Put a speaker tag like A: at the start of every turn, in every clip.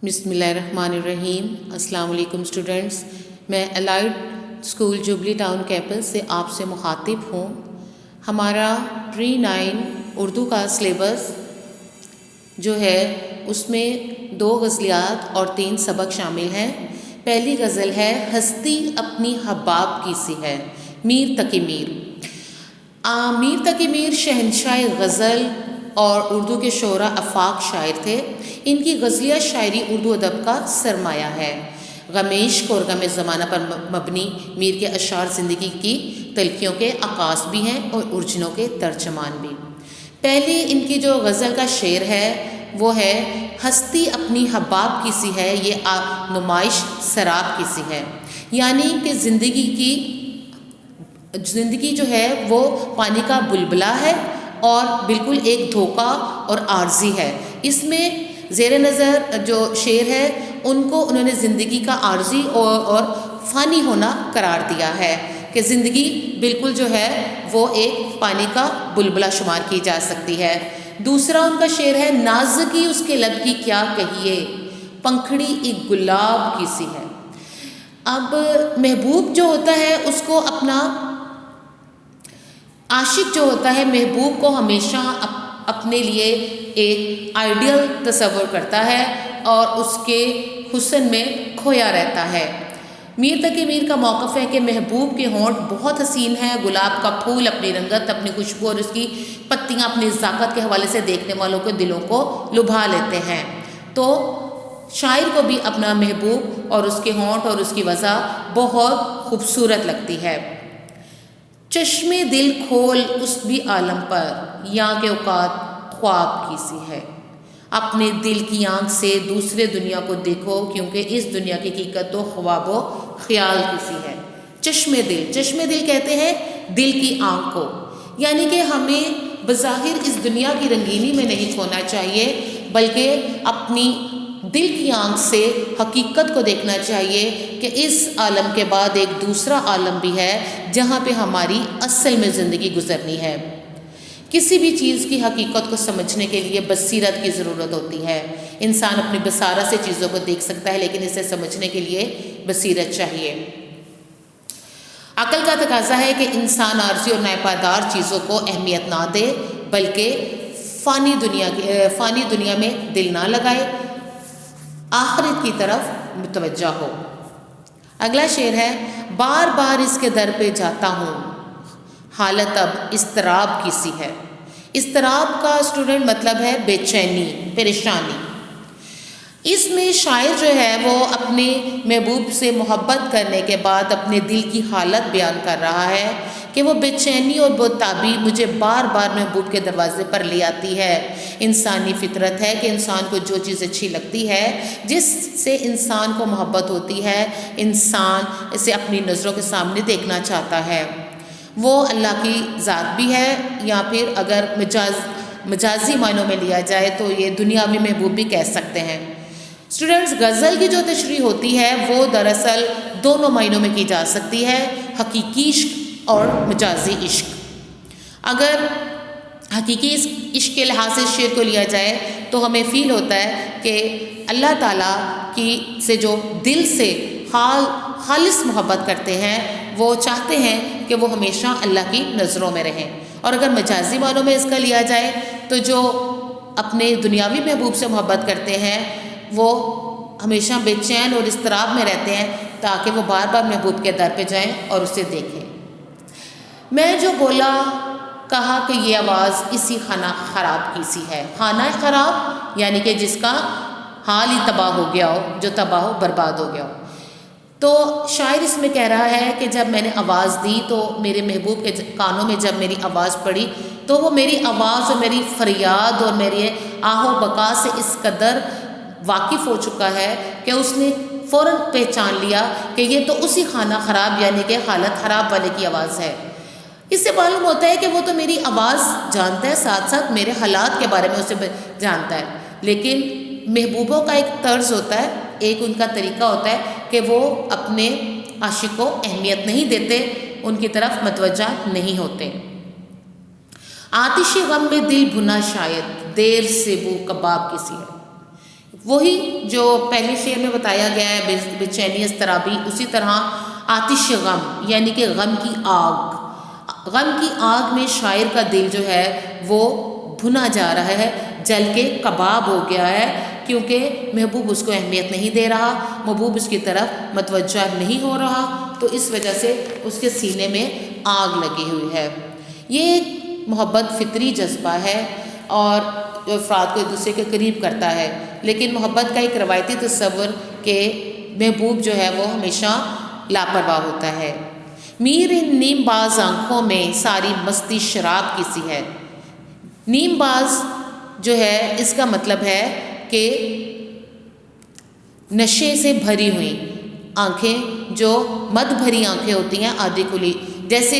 A: بسم اللہ الرحمن الرحیم۔ السلام علیکم اسٹوڈنٹس، میں Allied School Jubilee Town Campus سے آپ سے مخاطب ہوں۔ ہمارا پری-9 اردو کا سلیبس جو ہے اس میں 2 غزلیات اور 3 سبق شامل ہیں۔ پہلی غزل ہے ہستی اپنی حباب کی سی ہے، میر تقی میر۔ میر تقی میر شہنشاہ غزل اور اردو کے شعراء آفاق شاعر تھے۔ ان کی غزلیہ شاعری اردو ادب کا سرمایہ ہے۔ غم عشق اور غم زمانہ پر مبنی میر کے اشعار زندگی کی تلخیوں کے عکاس بھی ہیں اور الجھنوں کے ترجمان بھی۔ پہلی ان کی جو غزل کا شعر ہے وہ ہے ہستی اپنی حباب کی سی ہے، یہ نمائش سراب کی سی ہے، یعنی کہ زندگی جو ہے وہ پانی کا بلبلہ ہے اور بالکل ایک دھوکہ اور عارضی ہے۔ اس میں زیر نظر جو شعر ہے ان کو انہوں نے زندگی کا عارضی اور فانی ہونا قرار دیا ہے کہ زندگی بالکل جو ہے وہ ایک پانی کا بلبلہ شمار کی جا سکتی ہے۔ دوسرا ان کا شعر ہے نازکی اس کے لب کی کیا کہیے، پنکھڑی ایک گلاب کی سی ہے۔ اب محبوب جو ہوتا ہے اس کو اپنا عاشق جو ہوتا ہے محبوب کو ہمیشہ اپنے لیے ایک آئیڈیل تصور کرتا ہے اور اس کے حسن میں کھویا رہتا ہے۔ میر تقی میر کا موقف ہے کہ محبوب کے ہونٹ بہت حسین ہیں، گلاب کا پھول اپنی رنگت، اپنی خوشبو اور اس کی پتیاں اپنی ذاکت کے حوالے سے دیکھنے والوں کے دلوں کو لبھا لیتے ہیں۔ تو شاعر کو بھی اپنا محبوب اور اس کے ہونٹ اور اس کی وضع بہت خوبصورت لگتی ہے۔ چشمے دل کھول اس بھی عالم پر، یہاں کے اوقات خواب کی سی ہے۔ اپنے دل کی آنکھ سے دوسرے دنیا کو دیکھو، کیونکہ اس دنیا کی حقیقت تو خواب و خیال کی سی ہے۔ چشمے دل کہتے ہیں دل کی آنکھ کو، یعنی کہ ہمیں بظاہر اس دنیا کی رنگینی میں نہیں کھونا چاہیے، بلکہ اپنی دل کی آنکھ سے حقیقت کو دیکھنا چاہیے کہ اس عالم کے بعد ایک دوسرا عالم بھی ہے جہاں پہ ہماری اصل میں زندگی گزرنی ہے۔ کسی بھی چیز کی حقیقت کو سمجھنے کے لیے بصیرت کی ضرورت ہوتی ہے۔ انسان اپنی بصارت سے چیزوں کو دیکھ سکتا ہے، لیکن اسے سمجھنے کے لیے بصیرت چاہیے۔ عقل کا تقاضا ہے کہ انسان عارضی اور ناپائیدار چیزوں کو اہمیت نہ دے، بلکہ فانی دنیا میں دل نہ لگائے، آخرت کی طرف متوجہ ہو۔ اگلا شعر ہے بار بار اس کے در پہ جاتا ہوں، حالت اب اضطراب کی سی ہے۔ اضطراب کا اسٹوڈنٹ مطلب ہے بے چینی، پریشانی۔ اس میں شاعر جو ہے وہ اپنے محبوب سے محبت کرنے کے بعد اپنے دل کی حالت بیان کر رہا ہے کہ وہ بے چینی اور بےتابی مجھے بار بار محبوب کے دروازے پر لے آتی ہے۔ انسانی فطرت ہے کہ انسان کو جو چیز اچھی لگتی ہے، جس سے انسان کو محبت ہوتی ہے، انسان اسے اپنی نظروں کے سامنے دیکھنا چاہتا ہے۔ وہ اللہ کی ذات بھی ہے، یا پھر اگر مجازی معنوں میں لیا جائے تو یہ دنیاوی محبوب بھی کہہ سکتے ہیں۔ اسٹوڈنٹس، غزل کی جو تشریح ہوتی ہے وہ دراصل دونوں معنوں میں کی جا سکتی ہے، حقیقی عشق اور مجازی عشق۔ اگر حقیقی عشق کے لحاظ سے شعر کو لیا جائے تو ہمیں فیل ہوتا ہے کہ اللہ تعالیٰ سے جو دل سے خالص محبت کرتے ہیں وہ چاہتے ہیں کہ وہ ہمیشہ اللہ کی نظروں میں رہیں۔ اور اگر مجازی معنوں میں اس کا لیا جائے تو جو اپنے دنیاوی محبوب سے محبت کرتے ہیں وہ ہمیشہ بے چین اور اضطراب میں رہتے ہیں تاکہ وہ بار بار محبوب کے در پہ جائیں اور اسے دیکھیں۔ میں جو بولا کہا کہ یہ آواز اسی خانہ خراب کی سی ہے۔ خانہ خراب یعنی کہ جس کا حال ہی تباہ ہو گیا ہو، جو تباہ و برباد ہو گیا ہو۔ تو شاعر اس میں کہہ رہا ہے کہ جب میں نے آواز دی تو میرے محبوب کے کانوں میں جب میری آواز پڑی تو وہ میری آواز اور میری فریاد اور میرے آہ و بکا سے اس قدر واقف ہو چکا ہے کہ اس نے فوراً پہچان لیا کہ یہ تو اسی خانہ خراب یعنی کہ حالت خراب والے کی آواز ہے۔ اس سے معلوم ہوتا ہے کہ وہ تو میری آواز جانتا ہے، ساتھ ساتھ میرے حالات کے بارے میں اسے جانتا ہے، لیکن محبوبوں کا ایک طرز ہوتا ہے، ایک ان کا طریقہ ہوتا ہے کہ وہ اپنے عاشق کو اہمیت نہیں دیتے، ان کی طرف متوجہ نہیں ہوتے۔ آتش غم میں دل بھنا شاید، دیر سے وہ کباب کی سی ہے۔ وہی جو پہلے شعر میں بتایا گیا ہے بے چینی اضطرابی، اسی طرح آتش غم یعنی کہ غم کی آگ میں شاعر کا دل جو ہے وہ بھنا جا رہا ہے، جل کے کباب ہو گیا ہے، کیونکہ محبوب اس کو اہمیت نہیں دے رہا، محبوب اس کی طرف متوجہ نہیں ہو رہا، تو اس وجہ سے اس کے سینے میں آگ لگی ہوئی ہے۔ یہ محبت فطری جذبہ ہے اور جو افراد کو ایک دوسرے کے قریب کرتا ہے، لیکن محبت کا ایک روایتی تصور کہ محبوب جو ہے وہ ہمیشہ لاپرواہ ہوتا ہے۔ میر ان نیم باز آنکھوں میں ساری مستی شراب کی سی ہے۔ نیم باز جو ہے اس کا مطلب ہے کہ نشے سے بھری ہوئی آنکھیں، جو مد بھری آنکھیں ہوتی ہیں آدھی کھلی، جیسے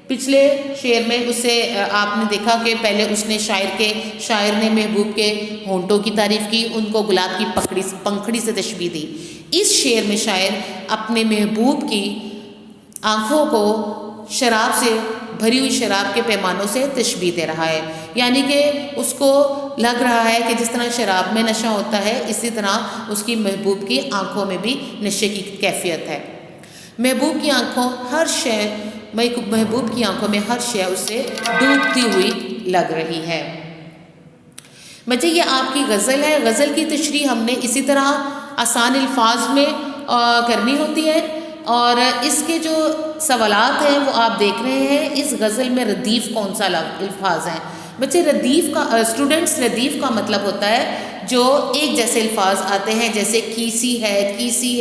A: پچھلے شعر میں اسے آپ نے دیکھا کہ پہلے اس نے شاعر نے محبوب کے ہونٹوں کی تعریف کی، ان کو گلاب کی پنکھڑی سے تشبیہ دی۔ اس شعر میں شاعر اپنے محبوب کی آنکھوں کو شراب سے بھری ہوئی شراب کے پیمانوں سے تشبیہ دے رہا ہے، یعنی کہ اس کو لگ رہا ہے کہ جس طرح شراب میں نشہ ہوتا ہے، اسی طرح اس کی محبوب کی آنکھوں میں بھی نشے کی کیفیت ہے۔ محبوب کی آنکھوں میں ہر شے اس سے ڈوبتی ہوئی لگ رہی ہے۔ بچے یہ آپ کی غزل ہے، غزل کی تشریح ہم نے اسی طرح آسان الفاظ میں کرنی ہوتی ہے، اور اس کے جو سوالات ہیں وہ آپ دیکھ رہے ہیں۔ اس غزل میں ردیف کون سا الفاظ ہیں؟ بچے ردیف کا مطلب ہوتا ہے جو ایک جیسے الفاظ آتے ہیں، جیسے کیسی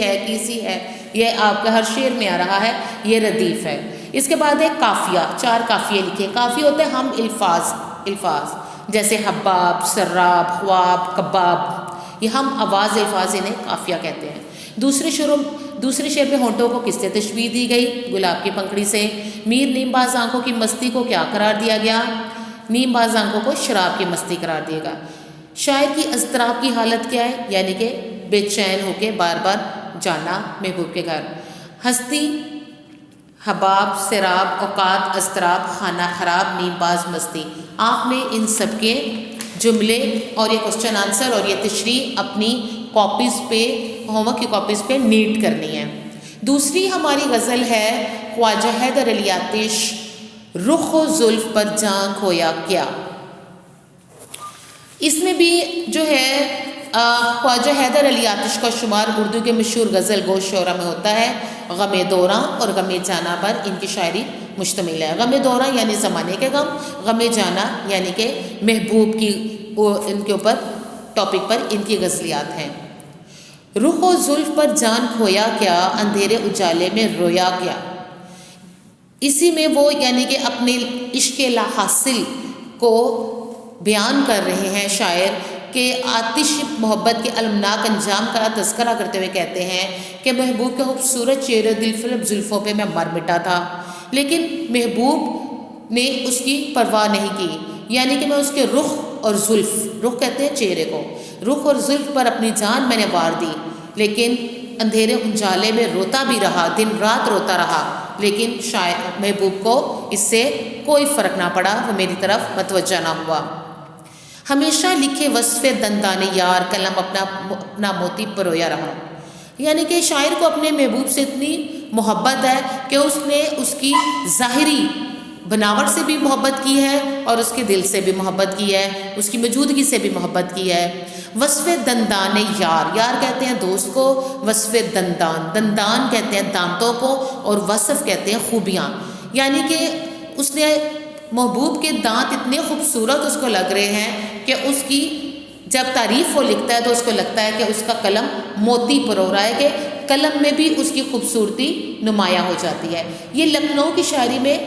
A: ہے، یہ آپ کا ہر شعر میں آ رہا ہے، یہ ردیف ہے۔ اس کے بعد ہے قافیہ، 4 قافیے لکھے۔ قافیے ہوتے ہیں ہم الفاظ جیسے حباب، سراب، خواب، کباب، یہ ہم آواز الفاظ انہیں قافیہ کہتے ہیں۔ دوسرے شعر میں ہونٹوں کو کس سے تشبیہ دی گئی؟ گلاب کی پنکھڑی سے۔ میر نیم باز آنکھوں کی مستی کو کیا قرار دیا گیا؟ نیم باز آنکھوں کو شراب کی مستی قرار دیا گا۔ شاعر کی اضطراب کی حالت کیا ہے؟ یعنی کہ بے چین ہو کے بار بار جانا محبوب کے گھر۔ ہستی، حباب، سراب، اوقات، اضطراب، خانہ خراب، نیم باز، مستی۔ آپ نے ان سب کے جملے اور یہ کوسچن آنسر اور یہ تشریح اپنی کاپیز پہ، ہوم ورک کی کاپیز پہ نیٹ کرنی ہے۔ دوسری ہماری غزل ہے خواجہ حیدر علی آتش، رخ و زلف پر جاں کھویا کیا۔ اس میں بھی جو ہے خواجہ حیدر علی آتش کا شمار اردو کے مشہور غزل گو شعرا میں ہوتا ہے۔ غم دوراں اور غم جانا پر ان کی شاعری مشتمل ہے۔ غم دوراں یعنی زمانے کے غم، غم جانا یعنی کہ محبوب کی ان کے اوپر ٹاپک پر ان کی غزلیات ہیں۔ رخ و زلف پر جان کھویا کیا، اندھیرے اجالے میں رویا کیا۔ اسی میں وہ یعنی کہ اپنے عشق لا حاصل کو بیان کر رہے ہیں شاعر، کہ آتش محبت کے المناک انجام کا تذکرہ کرتے ہوئے کہتے ہیں کہ محبوب کے خوبصورت چہرے دل فریب زلفوں پہ میں مر مٹا تھا، لیکن محبوب نے اس کی پرواہ نہیں کی، یعنی کہ میں اس کے رخ کہتے ہیں چہرے کو، رخ اور زلف پر اپنی جان میں نے وار دی، لیکن اندھیرے انجالے میں روتا بھی رہا، دن رات روتا رہا، لیکن شاید محبوب کو اس سے کوئی فرق نہ پڑا، وہ میری طرف متوجہ نہ ہوا۔ ہمیشہ لکھے وصف دندان یار، قلم اپنا موتی پرویا رہا، یعنی کہ شاعر کو اپنے محبوب سے اتنی محبت ہے کہ اس نے اس کی ظاہری بناوٹ سے بھی محبت کی ہے اور اس کے دل سے بھی محبت کی ہے، اس کی موجودگی سے بھی محبت کی ہے۔ وصف دندان یار، یار کہتے ہیں دوست کو، وصف دندان کہتے ہیں دانتوں کو، اور وصف کہتے ہیں خوبیاں، یعنی کہ اس نے محبوب کے دانت اتنے خوبصورت اس کو لگ رہے ہیں کہ اس کی جب تعریف وہ لکھتا ہے تو اس کو لگتا ہے کہ اس کا قلم موتی پرو رہا ہے، کہ قلم میں بھی اس کی خوبصورتی نمایاں ہو جاتی ہے۔ یہ لکھنؤ کی شاعری میں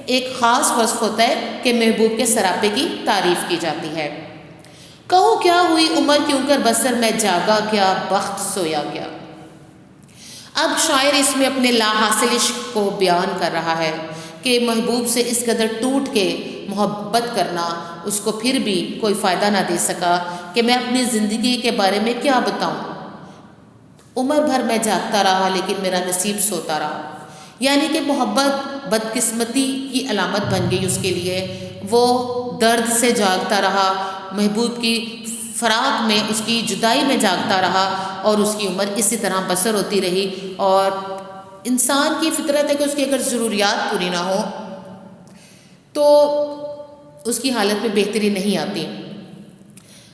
A: ایک خاص وصف ہوتا ہے کہ محبوب کے سراپے کی تعریف کی جاتی ہے۔ کہوں کیا ہوئی عمر کیوں کر بسر، میں جاگا کیا بخت سویا کیا۔ اب شاعر اس میں اپنے لا حاصل عشق کو بیان کر رہا ہے کہ محبوب سے اس قدر ٹوٹ کے محبت کرنا اس کو پھر بھی کوئی فائدہ نہ دے سکا، کہ میں اپنی زندگی کے بارے میں کیا بتاؤں، عمر بھر میں جاگتا رہا لیکن میرا نصیب سوتا رہا، یعنی کہ محبت بدقسمتی کی علامت بن گئی اس کے لیے۔ وہ درد سے جاگتا رہا، محبوب کی فراق میں، اس کی جدائی میں جاگتا رہا اور اس کی عمر اسی طرح بسر ہوتی رہی. اور انسان کی فطرت ہے کہ اس کی اگر ضروریات پوری نہ ہو تو اس کی حالت میں بہتری نہیں آتی.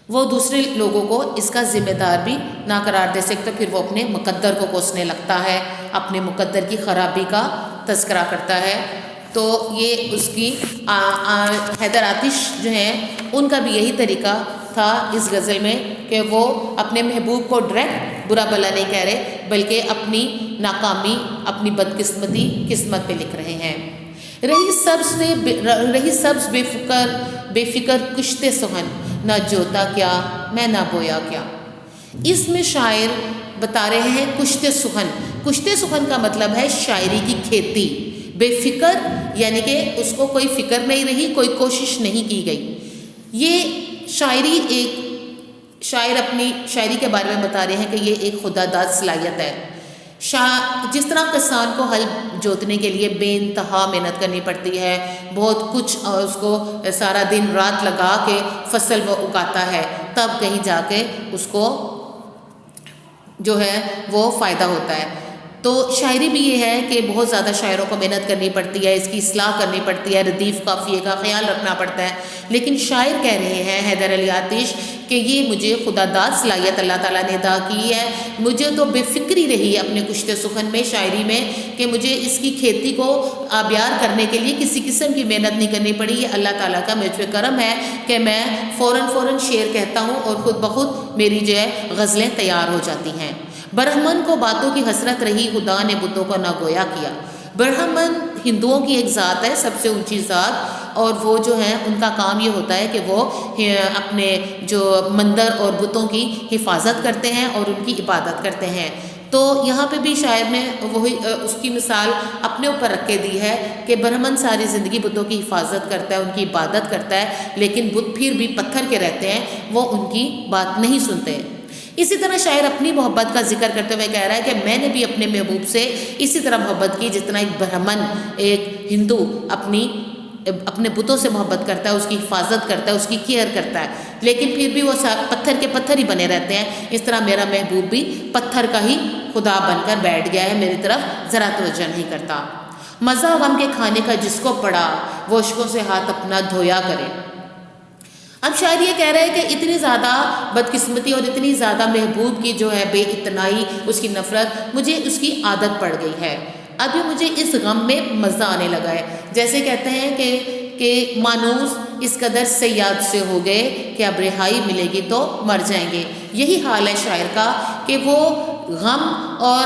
A: وہ دوسرے لوگوں کو اس کا ذمہ دار بھی نہ قرار دے سکتا، پھر وہ اپنے مقدر کو کوسنے لگتا ہے، اپنے مقدر کی خرابی کا تذکرہ کرتا ہے. تو یہ اس کی حیدر آتش جو ہیں ان کا بھی یہی طریقہ تھا اس غزل میں کہ وہ اپنے محبوب کو ڈائریکٹ برا بھلا نہیں کہہ رہے، بلکہ اپنی ناکامی، اپنی بدقسمتی قسمت پہ لکھ رہے ہیں. رہی سبز بے فکر کشتے سخن، نہ جوتا کیا میں نہ بویا کیا. اس میں شاعر بتا رہے ہیں کشتے سخن. کشتے سخن کا مطلب ہے شاعری کی کھیتی. بے فکر یعنی کہ اس کو کوئی فکر نہیں رہی، کوئی کوشش نہیں کی گئی. یہ شاعر اپنی شاعری کے بارے میں بتا رہے ہیں کہ یہ ایک خدا داد صلاحیت ہے. جس طرح کسان کو ہل جوتنے کے لیے بے انتہا محنت کرنی پڑتی ہے، بہت کچھ اس کو سارا دن رات لگا کے فصل وہ اگاتا ہے، تب کہیں جا کے اس کو جو ہے وہ فائدہ ہوتا ہے. تو شاعری بھی یہ ہے کہ بہت زیادہ شاعروں کو محنت کرنی پڑتی ہے، اس کی اصلاح کرنی پڑتی ہے، ردیف قافیے کا خیال رکھنا پڑتا ہے. لیکن شاعر کہہ رہے ہیں حیدر علی آتش کہ یہ مجھے خدا داد صلاحیت اللہ تعالیٰ نے عطا کی ہے. مجھے تو بے فکری رہی اپنے کشتے سخن میں، شاعری میں، کہ مجھے اس کی کھیتی کو آبیار کرنے کے لیے کسی قسم کی محنت نہیں کرنی پڑی. یہ اللہ تعالیٰ کا مجھ پہ کرم ہے کہ میں فوراً شعر کہتا ہوں اور خود بخود میری جو ہے غزلیں تیار ہو جاتی ہیں. برہمن کو باتوں کی حسرت رہی، خدا نے بتوں کو نہ گویا کیا. برہمن ہندوؤں کی ایک ذات ہے، سب سے اونچی ذات، اور وہ جو ہیں ان کا کام یہ ہوتا ہے کہ وہ اپنے جو مندر اور بتوں کی حفاظت کرتے ہیں اور ان کی عبادت کرتے ہیں. تو یہاں پہ بھی شاعر نے وہی اس کی مثال اپنے اوپر رکھ کے دی ہے کہ برہمن ساری زندگی بتوں کی حفاظت کرتا ہے، ان کی عبادت کرتا ہے، لیکن بت پھر بھی پتھر کے رہتے ہیں، وہ ان کی بات نہیں سنتے. اسی طرح شاعر اپنی محبت کا ذکر کرتے ہوئے کہہ رہا ہے کہ میں نے بھی اپنے محبوب سے اسی طرح محبت کی جتنا ایک برہمن، ایک ہندو اپنے بتوں سے محبت کرتا ہے، اس کی حفاظت کرتا ہے، اس کی کیئر کرتا ہے، لیکن پھر بھی وہ پتھر کے پتھر ہی بنے رہتے ہیں. اس طرح میرا محبوب بھی پتھر کا ہی خدا بن کر بیٹھ گیا ہے، میری طرف ذرا توجہ نہیں کرتا. مزہ غم کے کھانے کا جس کو پڑا، وہ اشکوں سے ہاتھ اپنا دھویا کرے. اب شاعر یہ کہہ رہے ہیں کہ اتنی زیادہ بدقسمتی اور اتنی زیادہ محبوب کی جو ہے بے اتنائی، اس کی نفرت، مجھے اس کی عادت پڑ گئی ہے. ابھی مجھے اس غم میں مزہ آنے لگا ہے. جیسے کہتے ہیں کہ مانوس اس قدر صیاد سے ہو گئے کہ اب رہائی ملے گی تو مر جائیں گے. یہی حال ہے شاعر کا کہ وہ غم اور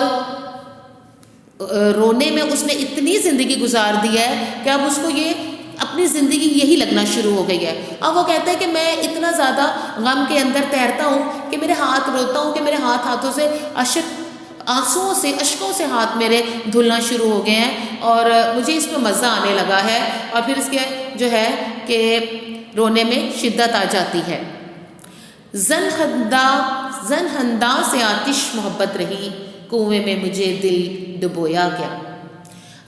A: رونے میں اس نے اتنی زندگی گزار دی ہے کہ اب اس کو یہ اپنی زندگی یہی لگنا شروع ہو گئی ہے. اب وہ کہتا ہے کہ میں اتنا زیادہ غم کے اندر تیرتا ہوں کہ میرے ہاتھ روتا ہوں کہ میرے ہاتھوں سے اشکوں سے ہاتھ میرے دھلنا شروع ہو گئے ہیں اور مجھے اس میں مزہ آنے لگا ہے. اور پھر اس کے جو ہے کہ رونے میں شدت آ جاتی ہے. زن ہندا سے آتش محبت رہی، کنویں میں مجھے دل ڈبویا گیا.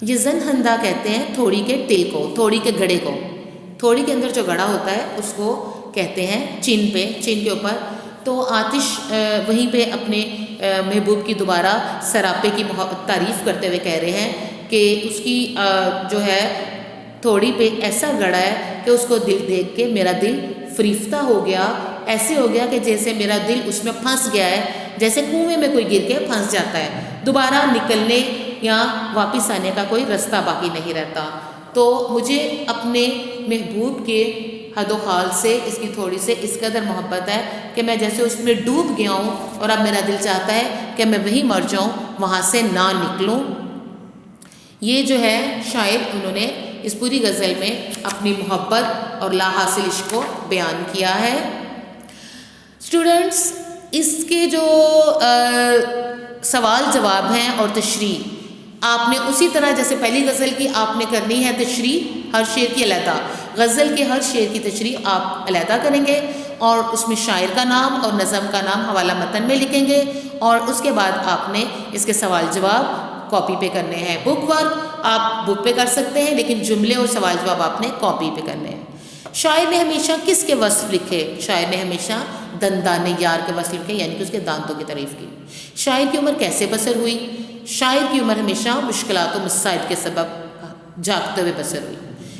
A: یہ زن ہندا کہتے ہیں تھوڑی کے ٹل کو، تھوڑی کے گھڑے کو. تھوڑی کے اندر جو گھڑا ہوتا ہے اس کو کہتے ہیں چین کے اوپر. تو آتش وہیں پہ اپنے محبوب کی دوبارہ سراپے کی تعریف کرتے ہوئے کہہ رہے ہیں کہ اس کی جو ہے تھوڑی پہ ایسا گڑا ہے کہ اس کو دل دیکھ کے میرا دل فریفتہ ہو گیا. ایسے ہو گیا کہ جیسے میرا دل اس میں پھنس گیا ہے، جیسے کنویں میں کوئی گر کے پھنس جاتا ہے، دوبارہ نکلنے یا واپس آنے کا کوئی رستہ باقی نہیں رہتا. تو مجھے اپنے محبوب کے حد و حال سے، اس کی تھوڑی سے اس قدر محبت ہے کہ میں جیسے اس میں ڈوب گیا ہوں اور اب میرا دل چاہتا ہے کہ میں وہیں مر جاؤں، وہاں سے نہ نکلوں. یہ جو ہے شاعر انہوں نے اس پوری غزل میں اپنی محبت اور لا حاصل عشق کو بیان کیا ہے. اسٹوڈنٹس، اس کے جو سوال جواب ہیں اور تشریح آپ نے اسی طرح جیسے پہلی غزل کی آپ نے کرنی ہے تشریح ہر شعر کی علیحدہ، غزل کے ہر شعر کی تشریح آپ علیحدہ کریں گے اور اس میں شاعر کا نام اور نظم کا نام حوالہ متن میں لکھیں گے اور اس کے بعد آپ نے اس کے سوال جواب کاپی پہ کرنے ہیں. بک ورک آپ بک پہ کر سکتے ہیں لیکن جملے اور سوال جواب آپ نے کاپی پہ کرنے ہیں. شاعر نے ہمیشہ کس کے وصف لکھے؟ شاعر نے ہمیشہ دندان یار کے وصل کے، یعنی کہ اس کے دانتوں کی تعریف کی۔ شاعر کی عمر کیسے بسر ہوئی؟ شاعر کی عمر ہمیشہ مشکلات و مصائب کے سبب جاگتے ہوئے بسر ہوئی۔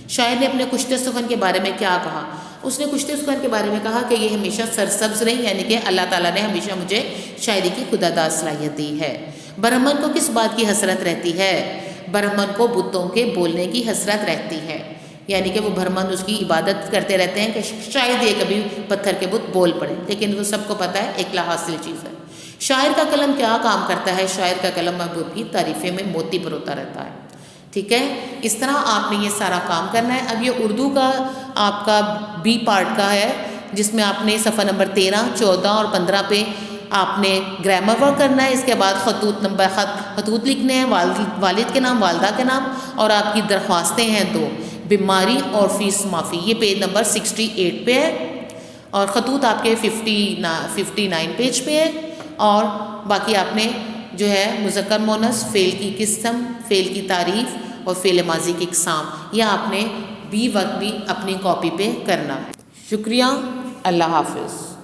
A: شاعر نے اپنے کشتے سخن کے بارے میں کیا کہا؟ اس نے کشتے سخن کے بارے میں کہا کہ یہ ہمیشہ سرسبز رہی، یعنی کہ اللہ تعالیٰ نے ہمیشہ مجھے شاعری کی خداداد صلاحیت دی ہے۔ برہمن کو کس بات کی حسرت رہتی ہے؟ برہمن کو بتوں کے بولنے کی حسرت رہتی ہے، یعنی کہ وہ برہمن اس کی عبادت کرتے رہتے ہیں کہ شاید یہ کبھی پتھر کے بت بول پڑے، لیکن وہ سب کو پتہ ہے ایک لا حاصل چیز ہے۔ شاعر کا قلم کیا کام کرتا ہے؟ شاعر کا قلم محبوب کی تعریفیں میں موتی پروتا رہتا ہے۔ ٹھیک ہے، اس طرح آپ نے یہ سارا کام کرنا ہے۔ اب یہ اردو کا آپ کا بی پارٹ کا ہے، جس میں آپ نے صفحہ نمبر 13، 14 اور 15 پہ آپ نے گرامر ورک کرنا ہے۔ اس کے بعد خطوط لکھنے ہیں، والد کے نام، والدہ کے نام، اور آپ کی درخواستیں ہیں 2، بیماری اور فیس معافی، یہ پیج نمبر 68 پہ ہے، اور خطوط آپ کے 59 پیج پہ ہے، اور باقی آپ نے جو ہے مذکر مونث، فعل کی قسم، فعل کی تعریف اور فعل ماضی کی اقسام، یہ آپ نے بی وقت بھی اپنی کاپی پہ کرنا ہے۔ شکریہ، اللہ حافظ۔